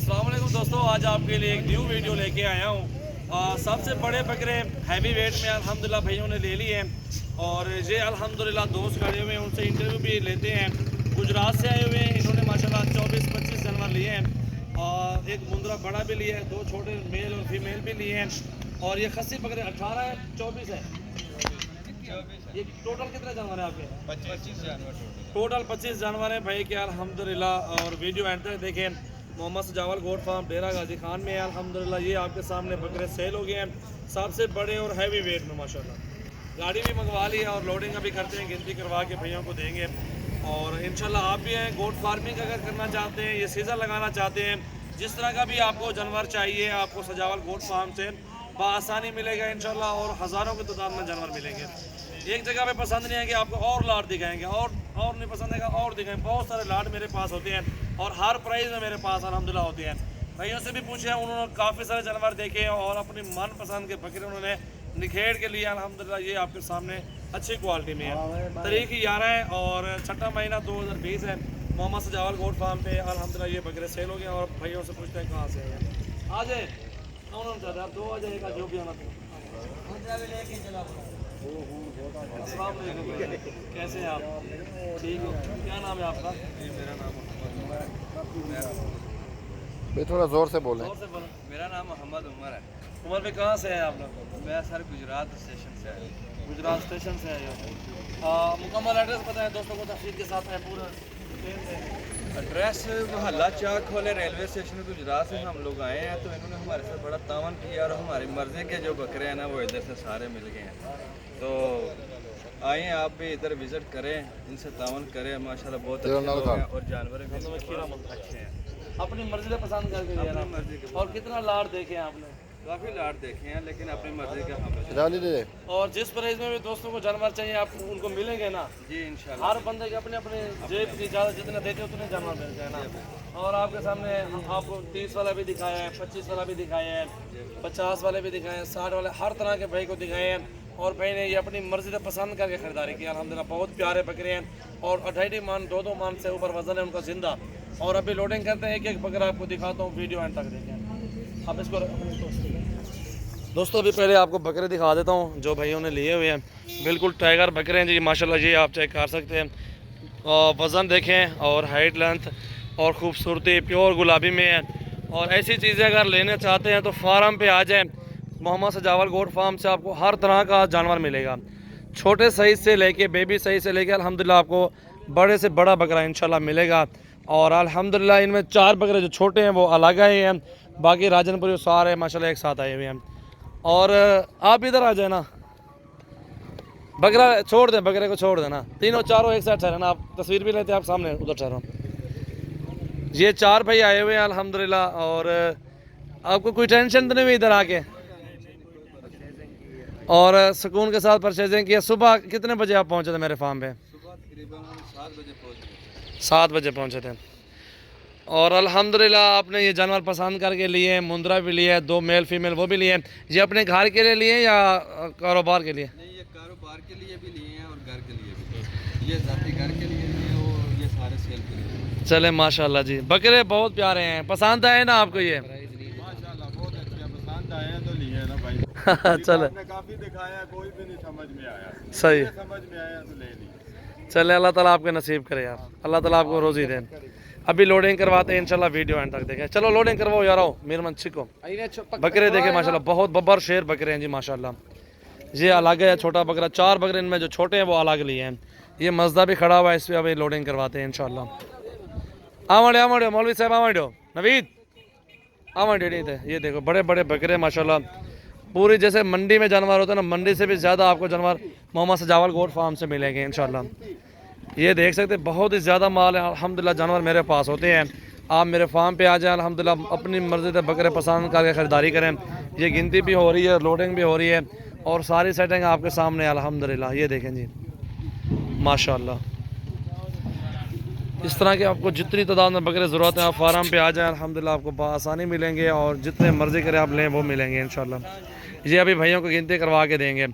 अस्सलाम वालेकुम दोस्तों, आज आपके लिए एक न्यू वीडियो लेके आया हूँ। सबसे बड़े बकरे हैवी वेट में अल्हम्दुलिल्लाह भाइयों ने ले लिए हैं और ये अल्हम्दुलिल्लाह दोस्त खड़े हुए हैं, उनसे इंटरव्यू भी लेते हैं। गुजरात से आए हुए हैं, इन्होंने माशाल्लाह 24-25 जानवर लिए हैं और एक मुंद्रा बड़ा भी लिया है, 2 छोटे मेल और फीमेल भी लिए हैं। और ये खस्सी बकरे 18 है, 24 है। ये टोटल कितने जानवर हैं आपके? 25 जानवर टोटल 25 जानवर हैं भाई के अल्हम्दुलिल्लाह। और वीडियो एंड तक देखें। मोहम्मद सजावल गोट फार्म डेरा गाजी खान में है अल्हम्दुलिल्लाह। ये आपके सामने बकरे सेल हो गए हैं, सबसे बड़े और हैवी वेट में माशाल्लाह। गाड़ी भी मंगवा ली है और लोडिंग अभी करते हैं, गिनती करवा के भैया को देंगे। और इंशाल्लाह आप भी हैं गोट फार्मिंग अगर करना चाहते हैं, ये सीज़न लगाना चाहते हैं, जिस तरह का भी आपको जानवर चाहिए आपको सजावल गोट फार्म से बआसानी मिलेगा इंशाल्लाह। और हज़ारों की तादाद में जानवर मिलेंगे। एक जगह पे पसंद नहीं है कि आपको और लाट दिखाएंगे, और नहीं पसंद है और दिखाएंगे। बहुत सारे लाट मेरे पास होते हैं और हर प्राइस में मेरे पास अल्हम्दुलिल्लाह होते हैं। भाइयों से भी पूछे, उन्होंने काफ़ी सारे जानवर देखे हैं और अपनी मनपसंद के बकरे उन्होंने निखेड़ के लिए अल्हम्दुलिल्लाह। ये आपके सामने अच्छी क्वालिटी में है। तारीख 11 है और 6वां महीना 2020 है। मोहम्मद सजावल गोट फार्म पे अल्हम्दुलिल्लाह ये बकरे सेल हो गए। और भाइयों से पूछते हैं कहाँ से हैं। आ जाए कौन चाहते हैं आप? 2 आ जाएगा जो भी आना तो। अस्सलाम वालेकुम, कैसे हैं आप? ठीक हो? क्या नाम है आपका? मेरा नाम भाई थोड़ा ज़ोर से बोलें। जोर से बोलो। मेरा नाम मोहम्मद उमर है। उमर पे कहाँ से हैं आप लोग? मैं सर गुजरात स्टेशन से आया हूँ। गुजरात स्टेशन से आए हो। मुकम्मल एड्रेस बताएं दोस्तों को तफसील के साथ है पूरा डिटेल से। एड्रेस मोहल्ला चाक खोले रेलवे स्टेशन गुजरात से हम लोग आए हैं। तो इन्होंने हमारे साथ बड़ा तावन किया और हमारी मर्ज़ी के जो बकरे हैं ना वो इधर से सारे मिल गए हैं। तो आए आप भी इधर विज़िट करें, इनसे तावन करें। माशाल्लाह बहुत अच्छे लोग हैं और जानवर भी अच्छे हैं, अपनी मर्जी से पसंद करके लिया ना। अपनी मर्जी के। और कितना लाट देखे हैं आपने? काफ़ी लाट देखे हैं लेकिन अपनी मर्जी के हम डाली दे। और जिस प्राइस में भी दोस्तों को जानवर चाहिए आप उनको मिलेंगे ना। जी इंशाल्लाह। हर बंदे के अपने अपने जेब की ज़्यादा जितने देते उतने जानवर मिलते हैं ना। और आपके सामने आपको 30 वाला भी दिखाया है, 25 वाला भी दिखाया है, 50 वाले भी दिखाए हैं, 60 वाले, हर तरह के भाई को दिखाए हैं। और भाई ने ये अपनी मर्जी से पसंद करके खरीदारी की अल्हम्दुलिल्लाह। बहुत प्यारे बकरे हैं और 2.5 मन 2 मन से ऊपर वजन है उनका जिंदा। और अभी लोडिंग करते हैं, एक बकरा आपको दिखाता हूँ, वीडियो एंड तक देखें। अब इसको दोस्तों अभी पहले आपको बकरे दिखा देता हूँ जो भाइयों ने लिए हुए हैं। बिल्कुल टाइगर बकरे हैं जी माशाल्लाह। ये आप चेक कर सकते हैं, वज़न देखें और हाइट लेंथ और ख़ूबसूरती प्योर गुलाबी में है। और ऐसी चीज़ें अगर लेना चाहते हैं तो फार्म पे आ जाएं। मोहम्मद सजावल गोट फार्म से आपको हर तरह का जानवर मिलेगा, छोटे साइज़ से लेके बेबी साइज़ से लेके अल्हम्दुलिल्लाह आपको बड़े से बड़ा बकरा इंशाल्लाह मिलेगा। और अल्हम्दुलिल्लाह इनमें 4 बकरे जो छोटे हैं वो अलग आए हैं, बाकी राजनपुरी सारे माशाल्लाह एक साथ आए हुए हैं। और आप इधर आ जाए ना, बकरा छोड़ दें, बकरे को छोड़ देना। तीनों चारों एक साथ ठहरे ना, आप तस्वीर भी लेते हैं, आप सामने उधर ठहरो। ये 4 भाई आए हुए हैं अल्हम्दुलिल्लाह। और आपको कोई टेंशन तो नहीं हुई इधर आके? और सुकून के साथ परचेजिंग किया। सुबह कितने बजे आप पहुंचे थे मेरे फार्म पे? सुबह तकरीबन 7 बजे पहुँचे। 7 बजे पहुंचे थे। और अल्हम्दुलिल्लाह आपने ये जानवर पसंद करके लिए, मुंद्रा भी लिए, 2 मेल फीमेल वो भी लिए। ये अपने घर के लिए लिए या कारोबार के लिए? नहीं, ये कारोबार के लिए भी लिए हैं और घर के लिए भी। ये जाती घर के लिए लिए और ये सारे सेल के लिए। चले माशाल्लाह जी, बकरे बहुत प्यारे हैं। पसंद आए ना आपको ये? माशाल्लाह बहुत अच्छे हैं, पसंद आए हैं तो लिए ना भाई। चले आपने काफी दिखाया, कोई भी नहीं समझ में आया। सही, समझ में आया तो ले लिए। चले अल्लाह ताला आपके नसीब करे यार, अल्लाह ताला आपको रोज़ी दे। अभी लोडिंग करवाते हैं इंशाल्लाह, वीडियो एंड तक देखें। चलो लोडिंग करवाओ यार, आओ मीरमन छिको। बकरे देखे माशाल्लाह, बहुत बब्बर शेर बकरे हैं जी माशाल्लाह। ये अलग है छोटा बकरा, 4 बकरे इनमें जो छोटे हैं वो अलग लिए हैं। ये मजदा भी खड़ा हुआ है, इस पर अभी लोडिंग करवाते हैं इंशाल्लाह। आवाड़ो मौलवी साहब, आवाड़ो नवीद, आवाड़ो नहीं थे। ये देखो बड़े बड़े बकरे माशाल्लाह, पूरी जैसे मंडी में जानवर होता है ना, मंडी से भी ज़्यादा आपको जानवर मोहम्मद सजावल गोट फार्म से मिलेंगे इंशाल्लाह। ये देख सकते हैं बहुत ही ज़्यादा माल है अल्हम्दुलिल्लाह, जानवर मेरे पास होते हैं। आप मेरे फार्म पे आ जाएं अल्हम्दुलिल्लाह, अपनी मर्ज़ी से बकरे पसंद करके ख़रीदारी करें। ये गिनती भी हो रही है, लोडिंग भी हो रही है और सारी सेटिंग आपके सामने अल्हम्दुलिल्लाह। ये देखें जी माशाल्लाह, इस तरह के आपको जितनी तादाद में बकरे ज़रूरत है आप फार्म पे आ जाएं अल्हम्दुलिल्लाह, आपको बआसानी मिलेंगे और जितने मर्ज़ी करें आप लें वो मिलेंगे इंशाल्लाह। ये अभी भाइयों को गिनती करवा के देंगे।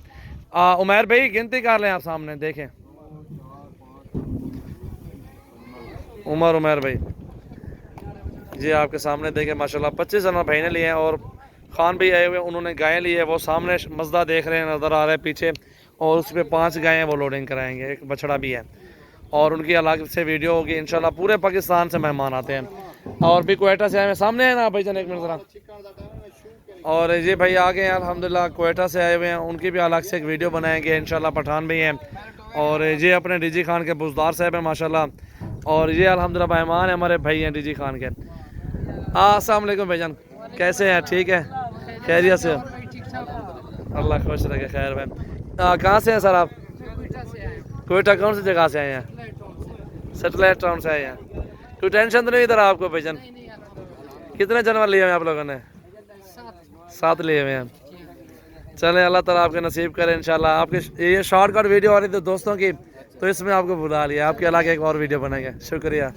उमैर भाई गिनती कर लें आप सामने देखें। उमर भाई जी आपके सामने देखें माशाल्लाह 25 जानवर भाई ने लिए हैं और खान भी आए हुए हैं, उन्होंने गायें ली है। वो सामने मजदा देख रहे हैं, नज़र आ रहा है पीछे, और उस पर 5 गायें वो लोडिंग कराएंगे, एक बछड़ा भी है और उनकी अलग से वीडियो होगी इंशाल्लाह। पूरे पाकिस्तान से मेहमान आते हैं और भी क्वेटा से आए हैं, सामने है ना भाईजान, एक मिनट ज़रा। और ये भाई आ गए हैं अल्हम्दुलिल्लाह, क्वेटा से आए हुए हैं, उनकी भी अलग से एक वीडियो बनाएंगे इंशाल्लाह। पठान भी हैं और ये अपने डीजी खान के बुजदार साहब हैं माशाल्लाह। और ये अल्हम्दुलिल्लाह मेहमान है हमारे भाई हैं डीजी खान के। अस्सलाम वालेकुम भाईजान, कैसे हैं? ठीक है, खैरियत से? अल्लाह खुश रखे, खैर भाई। कहाँ से हैं सर आप? क्वेटा कौन सी जगह से आए हैं? सेटेलाइट टाउन से आए हैं। कोई टेंशन तो नहीं इधर आपको भाईजान? कितने जानवर लिए हुए हैं आप लोगों ने? 7 लिए हुए हैं। चलें, अल्लाह ताला आपके नसीब करे इंशाल्लाह। आपके ये शॉर्टकट वीडियो आ रही थी दोस्तों की, तो इसमें आपको बुला लिया, आपके अलग एक और वीडियो बनाएंगे। शुक्रिया।